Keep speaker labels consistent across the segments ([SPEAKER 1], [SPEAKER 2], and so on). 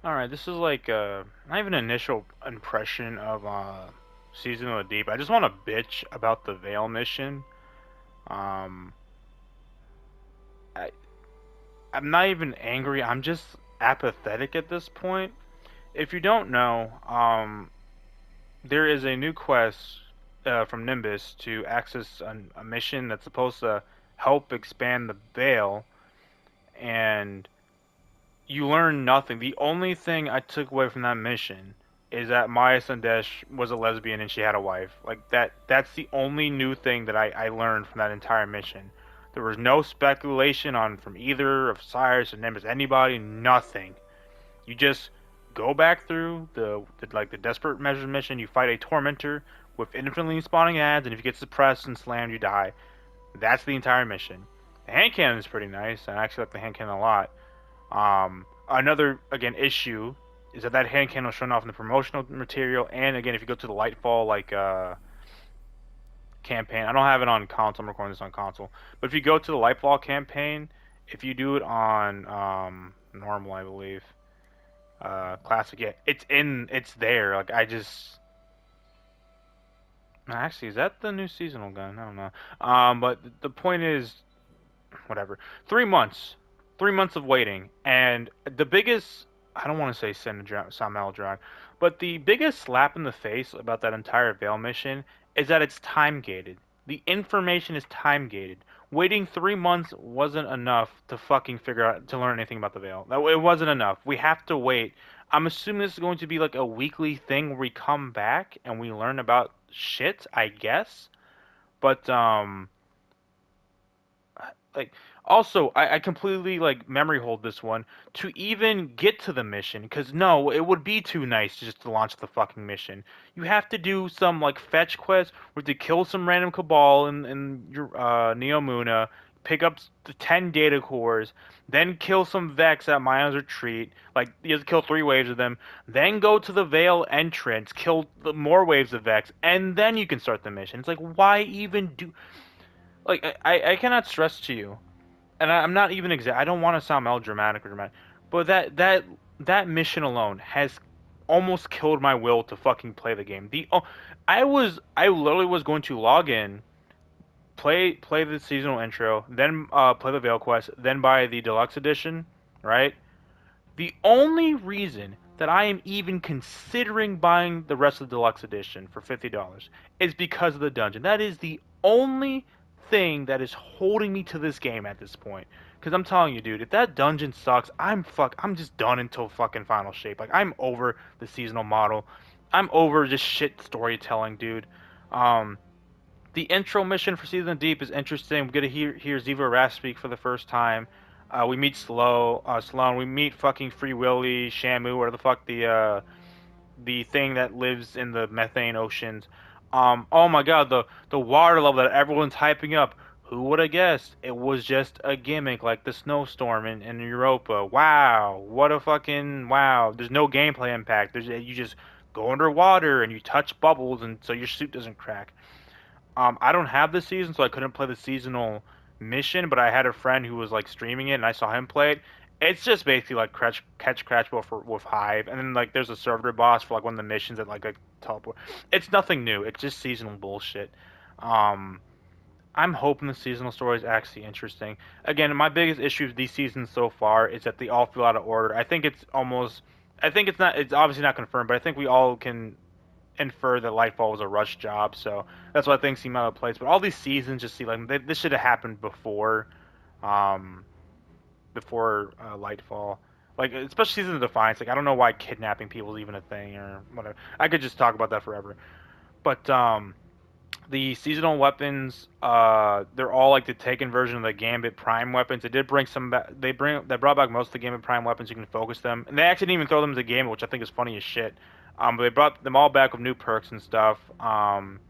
[SPEAKER 1] All right, this is like not even an initial impression of Season of the Deep. I just want to bitch about the Veil mission. Um, I I'm not even angry. I'm just apathetic at this point. If you don't know, there is a new quest from Nimbus to access a mission that's supposed to help expand the Veil, and you learn nothing. The only thing I took away from that mission is that Maya Sandesh was a lesbian and she had a wife. Like that's the only new thing that I learned from that entire mission. There was no speculation on from either of Cyrus or Nimbus, anybody, nothing. You just go back through the desperate measures mission, you fight a tormentor with infinitely spawning ads, and if you get suppressed and slammed, you die. That's the entire mission. The hand cannon is pretty nice, and I actually like the hand cannon a lot. Another again issue is that hand cannon was shown off in the promotional material, and again, if you go to the Lightfall campaign, I don't have it on console. I'm recording this on console, but if you go to the Lightfall campaign, if you do it on normal, I believe, classic, yeah, it's there. Like I just actually, is that the new seasonal gun? I don't know. But the point is, whatever. 3 months, 3 months of waiting, and the biggest. I don't want to say Sam Drag, but the biggest slap in the face about that entire Veil mission is that it's time gated. The information is time gated. Waiting 3 months wasn't enough to fucking figure out to learn anything about the Veil. It wasn't enough. We have to wait. I'm assuming this is going to be like a weekly thing where we come back and we learn about shit, I guess. But like also I completely like memory hold this one to even get to the mission because no, it would be too nice just to launch the fucking mission. You have to do some like fetch quest where to kill some random cabal in your Neomuna, pick up the 10 data cores, then kill some Vex at Maya's retreat. Like you have to kill 3 waves of them, then go to the Veil entrance, kill the more waves of Vex, and then you can start the mission. It's like why even do like I cannot stress to you, and I'm not even I don't want to sound melodramatic or dramatic, but that mission alone has almost killed my will to fucking play the game. I literally was going to log in, play the seasonal intro, then play the Veil quest, then buy the deluxe edition, right? The only reason that I am even considering buying the rest of the deluxe edition for $50 is because of the dungeon. That is the only thing that is holding me to this game at this point. Because I'm telling you, dude, if that dungeon sucks, I'm just done until fucking final shape. Like I'm over the seasonal model. I'm over just shit storytelling, dude. Um, the intro mission for Season Deep is interesting. We get to hear Ziva Rast speak for the first time. We meet Sloan. We meet fucking Free Willy, Shamu, or the fuck the thing that lives in the methane oceans. Oh my god, the water level that everyone's hyping up. Who would have guessed? It was just a gimmick like the snowstorm in Europa. Wow, what a fucking wow. There's no gameplay impact. You just go underwater and you touch bubbles and so your suit doesn't crack. I don't have this season, so I couldn't play the seasonal mission, but I had a friend who was like streaming it, and I saw him play it. It's just basically like catch Cratchwell with Hive, and then like there's a servitor boss for like one of the missions that like a teleport. It's nothing new. It's just seasonal bullshit. Um, I'm hoping the seasonal story is actually interesting. Again, my biggest issue with these seasons so far is that they all feel out of order. I think it's almost. I think it's not. It's obviously not confirmed, but I think we all can infer that Lightfall was a rush job, so that's why things seem out of place. But all these seasons just seem like this should have happened um, before Lightfall. Like especially season of Defiance. Like I don't know why kidnapping people is even a thing or whatever. I could just talk about that forever. But the seasonal weapons, they're all like the Taken version of the Gambit Prime weapons. They did bring some back. They brought back most of the Gambit Prime weapons. You can focus them, and they actually didn't even throw them into Gambit, which I think is funny as shit. But they brought them all back with new perks and stuff. From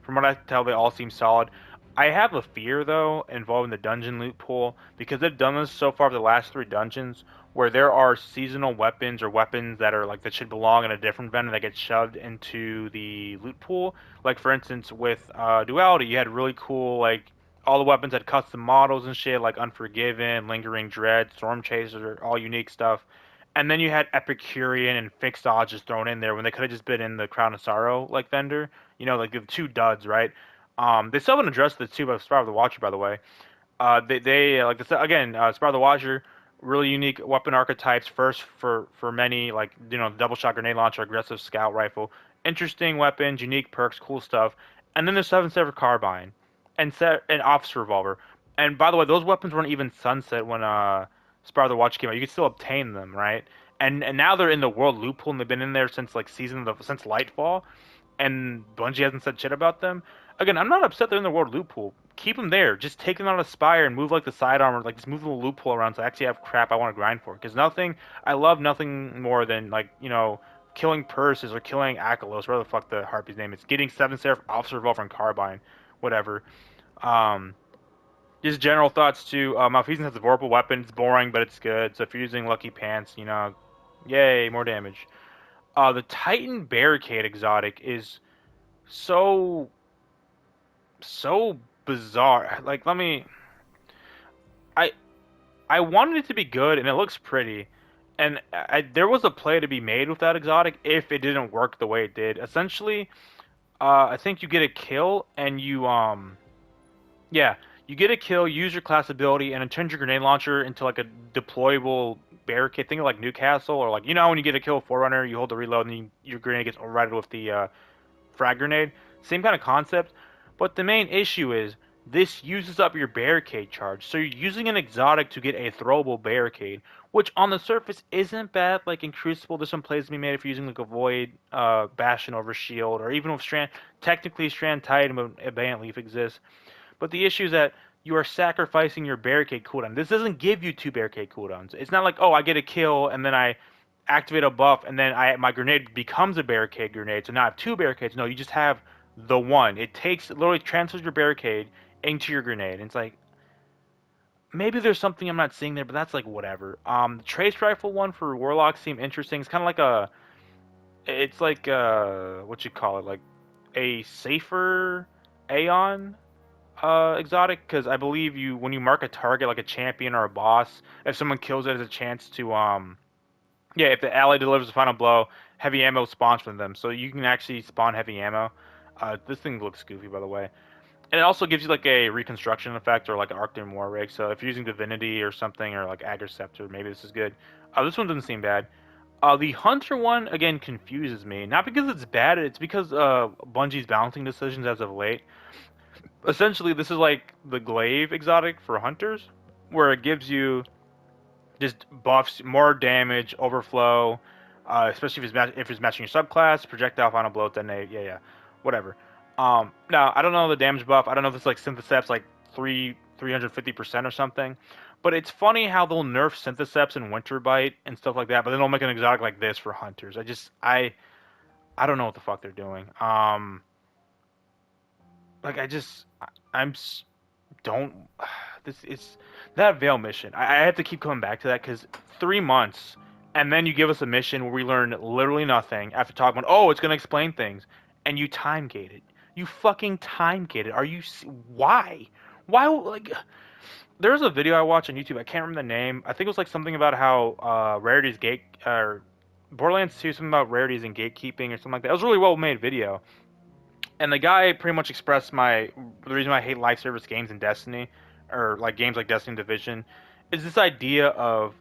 [SPEAKER 1] what I can tell, they all seem solid. I have a fear though involving the dungeon loot pool because they've done this so far for the last 3 dungeons, where there are seasonal weapons or weapons that are like that should belong in a different vendor that get shoved into the loot pool. Like for instance, with Duality, you had really cool like all the weapons had custom models and shit, like Unforgiven, Lingering Dread, Storm Chaser, all unique stuff. And then you had Epicurean and Fixed Odds just thrown in there when they could have just been in the Crown of Sorrow like vendor. You know, like the two duds, right? They still haven't addressed the two of Star of the Watcher, by the way. They like this again. Star of the Watcher, really unique weapon archetypes. First for many, like double shot grenade launcher, aggressive scout rifle, interesting weapons, unique perks, cool stuff. And then there's Seven Sever Carbine, and set an Officer Revolver. And by the way, those weapons weren't even sunset when Star of the Watcher came out. You could still obtain them, right? And now they're in the world loophole, and they've been in there since like since Lightfall, and Bungie hasn't said shit about them. Again, I'm not upset they're in the world loophole. Keep them there. Just take them out of Spire and move like the sidearm, or like just move the loophole around so I actually have crap I want to grind for. Because I love nothing more than like killing Persis or killing Akalos, whatever the fuck the harpy's name is. Getting Seven Seraph, Officer Revolver, and Carbine, whatever. Um, just general thoughts too. Malfeasance has a vorpal weapon. It's boring, but it's good. So if you're using Lucky Pants, yay, more damage. The Titan Barricade exotic is so so bizarre. Like, I I wanted it to be good, and it looks pretty. And there was a play to be made with that exotic if it didn't work the way it did. Essentially, I think you get a kill, and yeah, you get a kill, use your class ability, and it turns your grenade launcher into like a deployable barricade. Think of like Newcastle, or like when you get a kill with Forerunner, you hold the reload, and your grenade gets overridden with the frag grenade. Same kind of concept, but the main issue is this uses up your barricade charge. So you're using an exotic to get a throwable barricade, which on the surface isn't bad. Like in Crucible, there's some plays to be made if you're using like a Void, Bastion over Shield, or even with Strand. Technically, Strand Titan and Abandoned Leaf exists, but the issue is that you are sacrificing your barricade cooldown. This doesn't give you two barricade cooldowns. It's not like, oh, I get a kill and then I activate a buff and then my grenade becomes a barricade grenade. So now I have two barricades. No, you just have the one. It literally transfers your barricade into your grenade. And it's like maybe there's something I'm not seeing there, but that's like whatever. The trace rifle one for Warlock seemed interesting. It's kind of like it's like what you call it, like a safer Aeon exotic, because I believe when you mark a target like a champion or a boss, if someone kills it, has a chance to yeah, if the ally delivers the final blow, heavy ammo spawns from them, so you can actually spawn heavy ammo. This thing looks goofy, by the way. And it also gives you like a reconstruction effect or like an Arctic War rig. So if you're using Divinity or something or like Agriceptor, maybe this is good. This one doesn't seem bad. The Hunter one again confuses me. Not because it's bad, it's because Bungie's balancing decisions as of late. Essentially, this is like the Glaive exotic for Hunters, where it gives you just buffs, more damage, overflow, especially if it's matching your subclass, projectile, final blow, detonate, yeah, whatever. Now I don't know the damage buff. I don't know if it's like Syntheseps like 350% or something. But it's funny how they'll nerf Syntheseps and Winter Bite and stuff like that, but then they'll make an exotic like this for hunters. I don't know what the fuck they're doing. Like I'm don't this is that Veil mission. I have to keep coming back to that because 3 months, and then you give us a mission where we learn literally nothing after talking about, oh, it's gonna explain things, and you time gate it. You fucking time gate it. Why? Why like? There's a video I watched on YouTube. I can't remember the name. I think it was like something about how Rarity's gate or Borderlands 2, something about rarities and gatekeeping or something like that. It was a really well made video. And the guy pretty much expressed the reason why I hate live service games in Destiny, or like games like Destiny Division, is this idea of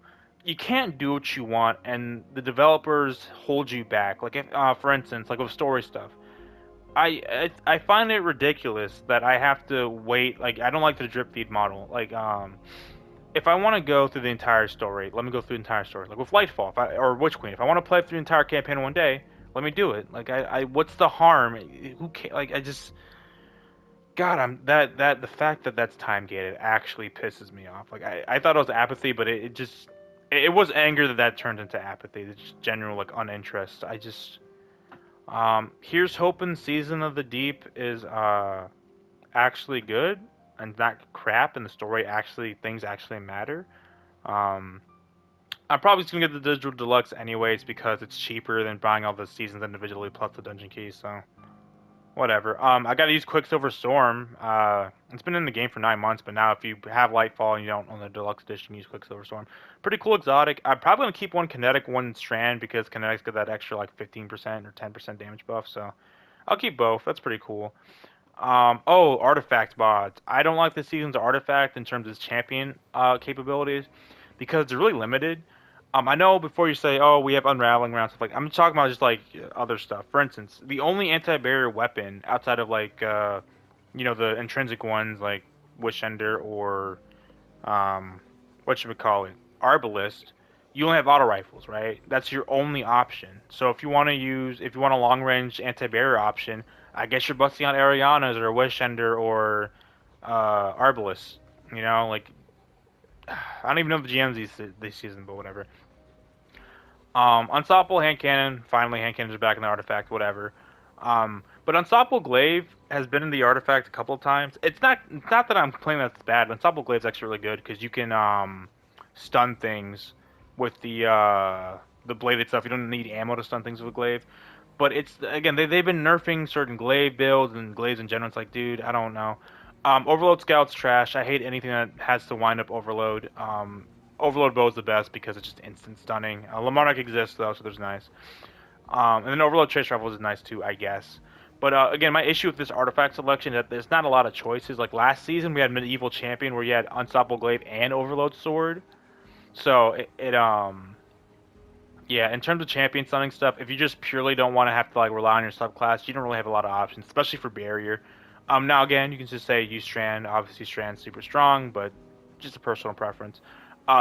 [SPEAKER 1] you can't do what you want, and the developers hold you back. Like, for instance, like with story stuff, I find it ridiculous that I have to wait. Like, I don't like the drip feed model. Like, if I want to go through the entire story, let me go through the entire story. Like with Lightfall, or Witch Queen, if I want to play through the entire campaign in one day, let me do it. Like what's the harm? Who can Like I just, God, the fact that that's time gated actually pisses me off. Like I thought it was apathy, but it was anger that turned into apathy. It's just general like uninterest. Here's hoping Season of the Deep is actually good and not crap, and the things actually matter. Um, I'm probably just gonna get the digital deluxe anyways because it's cheaper than buying all the seasons individually plus the dungeon keys. So Whatever. I gotta use Quicksilver Storm. It's been in the game for 9 months, but now if you have Lightfall and you don't on the deluxe edition, use Quicksilver Storm. Pretty cool exotic. I'm probably gonna keep one kinetic, one strand because kinetics get that extra like 15% or 10% damage buff. So I'll keep both. That's pretty cool. Oh, artifact mods. I don't like this season's artifact in terms of its champion capabilities because they're really limited. I know before you say, oh, we have unraveling rounds, stuff like I'm talking about just like other stuff. For instance, the only anti-barrier weapon outside of like the intrinsic ones like Wishender or what should we call it, Arbalist, you only have auto rifles, right? That's your only option. So if you want a long range anti-barrier option, I guess you're busting out Arianas or Wishender or Arbalist. Like I don't even know the GMs this season, but whatever. Unstoppable hand cannon. Finally, hand cannons are back in the artifact. Whatever. But Unstoppable Glaive has been in the artifact a couple of times. It's not that I'm complaining that's bad. Unstoppable Glaive's actually really good because you can stun things with the blade itself. You don't need ammo to stun things with a glaive. But it's again they've been nerfing certain glaive builds and glaives in general. It's like, dude, I don't know. Overload Scout's trash. I hate anything that has to wind up Overload. Overload Bow is the best because it's just instant stunning. Lamarck exists though, so there's nice. And then Overload Trace Rifles is nice too, I guess. But again, my issue with this artifact selection is that there's not a lot of choices. Like last season, we had Medieval Champion where you had Unstoppable Glaive and Overload Sword. So yeah, in terms of champion stunning stuff, if you just purely don't want to have to like rely on your subclass, you don't really have a lot of options, especially for barrier. Now again, you can just say use Strand. Obviously, Strand's super strong, but just a personal preference.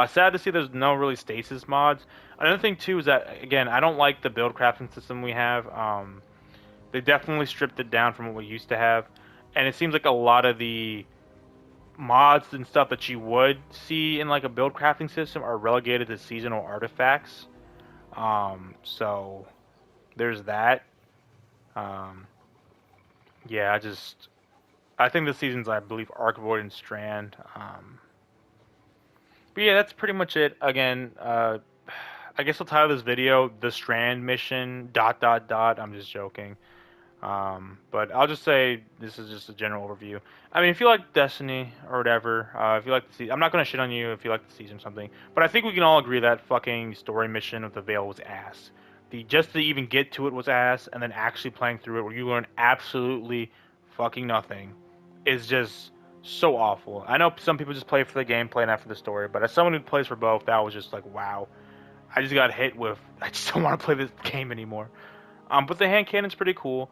[SPEAKER 1] Sad to see there's no really stasis mods. Another thing too is that again, I don't like the build crafting system we have. They definitely stripped it down from what we used to have, and it seems like a lot of the mods and stuff that you would see in like a build crafting system are relegated to seasonal artifacts. So there's that. Um, yeah, I think the seasons I believe Arc Void and Strand. But yeah, that's pretty much it. Again, I guess I'll title this video "The Strand Mission." Dot dot dot. I'm just joking. But I'll just say this is just a general overview. I mean, if you like Destiny or whatever, if you like the season, I'm not gonna shit on you if you like the season or something. But I think we can all agree that fucking story mission with the Veil was ass. The just to even get to it was ass, and then actually playing through it where you learn absolutely fucking nothing is just so awful. I know some people just play for the gameplay, not for the story, but as someone who plays for both, that was just like wow. I just got hit with. I just don't want to play this game anymore. But the hand cannon's pretty cool.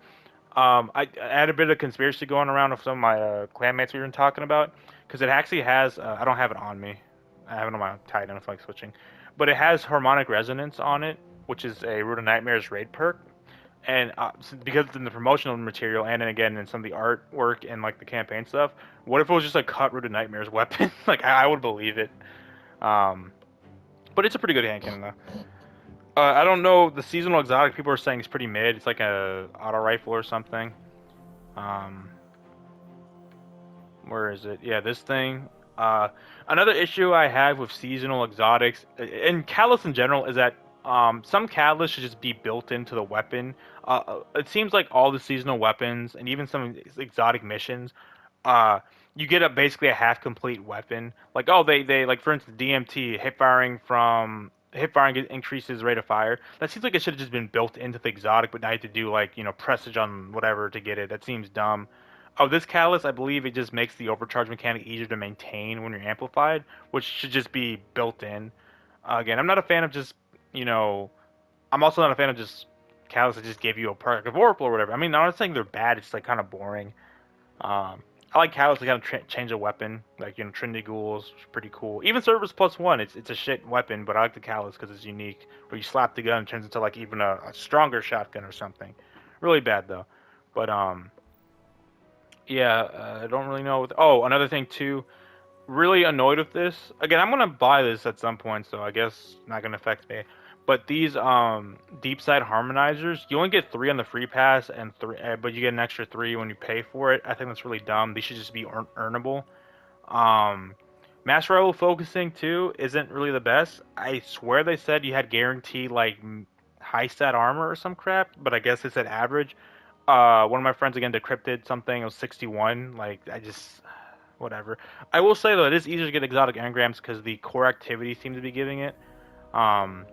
[SPEAKER 1] I had a bit of conspiracy going around with some of my clanmates we were talking about because it actually has. I don't have it on me. I have it on my Titan if I'm switching, but it has harmonic resonance on it, which is a Root of Nightmares raid perk. And because it's in the promotional material and then again in some of the artwork and like the campaign stuff, what if it was just a cut Root of Nightmares weapon? Like I would believe it. Um, but it's a pretty good hand cannon though. I don't know the seasonal exotic. People are saying it's pretty mid. It's like a auto rifle or something. Um, where is it? Yeah, this thing. Another issue I have with seasonal exotics and Catalyst in general is that some Catalysts should just be built into the weapon. It seems like all the seasonal weapons and even some exotic missions, uh, you get basically a half complete weapon. Like oh they like for instance DMT hip firing increases rate of fire. That seems like it should have just been built into the exotic, but now you have to do like presage on whatever to get it. That seems dumb. Oh, this catalyst, I believe it just makes the overcharge mechanic easier to maintain when you're amplified, which should just be built in. Again, I'm not a fan of just, you know, I'm also not a fan of just catalysts that just give you a perk of Oracle or whatever. I mean, I'm not saying they're bad, it's like kind of boring. I like catalysts to kind of change a weapon, like Trinity Ghouls, pretty cool. Even Service plus one, it's a shit weapon, but I like the catalyst because it's unique. Where you slap the gun, it turns into like even a stronger shotgun or something. Really bad though, but yeah, I don't really know. Oh, another thing too. Really annoyed with this. Again, I'm gonna buy this at some point, so I guess not gonna affect me. But these deep side harmonizers, you only get three on the free pass, and three, but you get an extra three when you pay for it. I think that's really dumb. These should just be earnable. Um, Master Level focusing too isn't really the best. I swear they said you had guaranteed like high stat armor or some crap, but I guess they said average. One of my friends again decrypted something. It was 61. Like I just whatever. I will say though, it is easier to get exotic engrams because the core activity seems to be giving it. Um,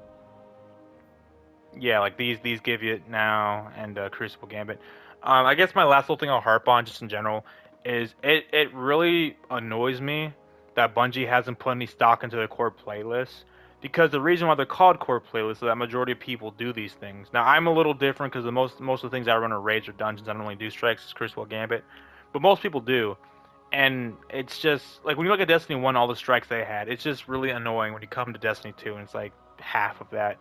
[SPEAKER 1] yeah, like these give you it now, and Crucible Gambit. I guess my last little thing I'll harp on, just in general, is it really annoys me that Bungie hasn't put any stock into their core playlists. Because the reason why they're called core playlists is that majority of people do these things. Now I'm a little different because the most of the things I run are raids or dungeons. I don't really do strikes, Crucible Gambit, but most people do. And it's just like when you look at Destiny 1, all the strikes they had, it's just really annoying when you come to Destiny 2 and it's like half of that.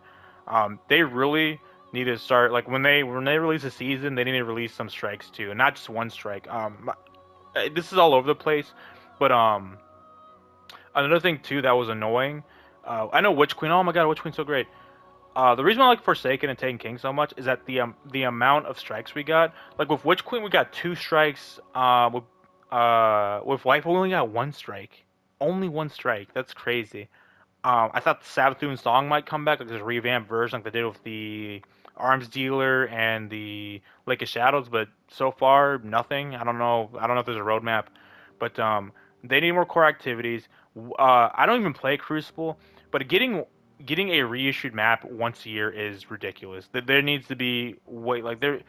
[SPEAKER 1] They really need to start like when they release a season, they need to release some strikes too, and not just one strike. This is all over the place, but another thing too that was annoying. I know Witch Queen. Oh my God, Witch Queen's so great. The reason I like Forsaken and Taken King so much is that the amount of strikes we got. Like with Witch Queen, we got 2 strikes. With Life, we only got 1 strike. Only 1 strike. That's crazy. I thought the Savathun song might come back, like this revamped version, like they did with the Arms Dealer and the Lake of Shadows, but so far nothing. I don't know. I don't know if there's a roadmap, but they need more core activities. I don't even play Crucible, but getting a reissued map once a year is ridiculous. There needs to be wait like there's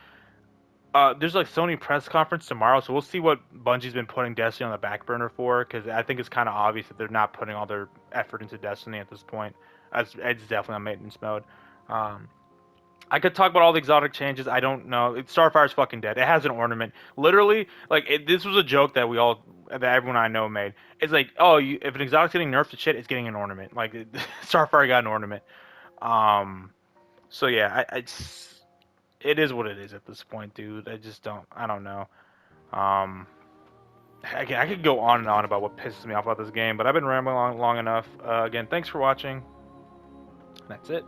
[SPEAKER 1] like Sony press conference tomorrow, so we'll see what Bungie's been putting Destiny on the back burner for. Because I think it's kind of obvious that they're not putting all their effort into Destiny at this point. It's definitely on maintenance mode. Um, I could talk about all the exotic changes. I don't know. Starfire's fucking dead. It has an ornament. Literally, like this was a joke that everyone I know made. It's like, oh, if an exotic's getting nerfed to shit, it's getting an ornament. Like Starfire got an ornament. Um, so yeah, it is what it is at this point, dude. I don't know. Um, I could go on and on about what pisses me off about this game, but I've been rambling long enough. Again, thanks for watching. That's it.